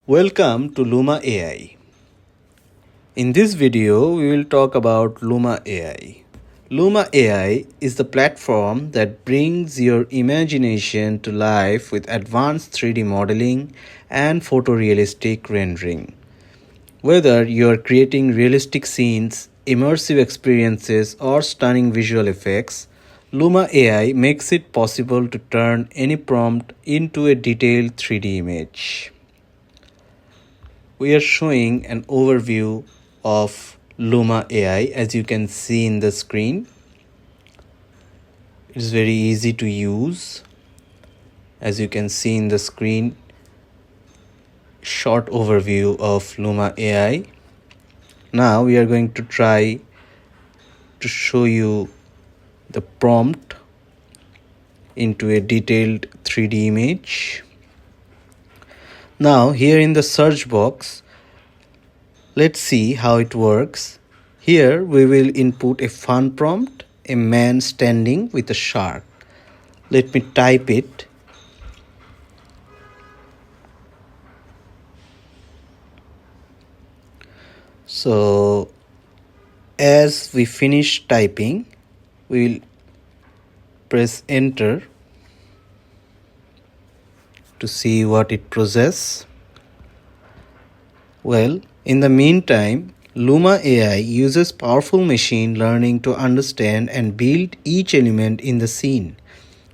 Welcome to Luma AI. In this video, we will talk about Luma AI. Luma AI is the platform that brings your imagination to life with advanced 3D modeling and photorealistic rendering. Whether you are creating realistic scenes, immersive experiences, or stunning visual effects, Luma AI makes it possible to turn any prompt into a detailed 3D image. We are showing an overview of Luma AI as you can see in the screen. It is very easy to use. As you can see in the screen, short overview of Luma AI. Now we are going to try to show you the prompt into a detailed 3D image. Now here in the search box, let's see how it works. Here we will input a fun prompt, a man standing with a shark. Let me type it. So as we finish typing, we will press enter to see what it processes. Well, in the meantime, Luma AI uses powerful machine learning to understand and build each element in the scene.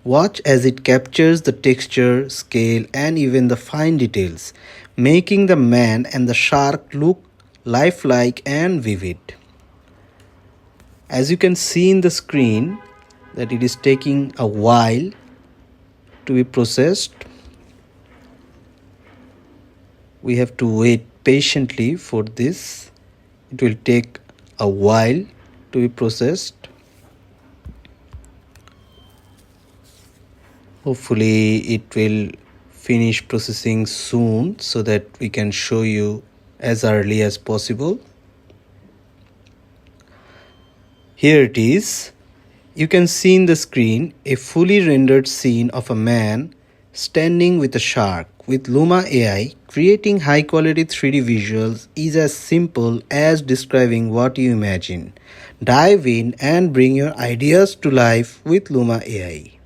Watch as it captures the texture, scale, and even the fine details, making the man and the shark look lifelike and vivid. As you can see in the screen, that it is taking a while to be processed. We have to wait patiently for this. It will take a while to be processed. Hopefully it will finish processing soon so that we can show you as early as possible. Here it is. You can see in the screen a fully rendered scene of a man standing with a shark. With Luma AI, creating high-quality 3D visuals is as simple as describing what you imagine. Dive in and bring your ideas to life with Luma AI.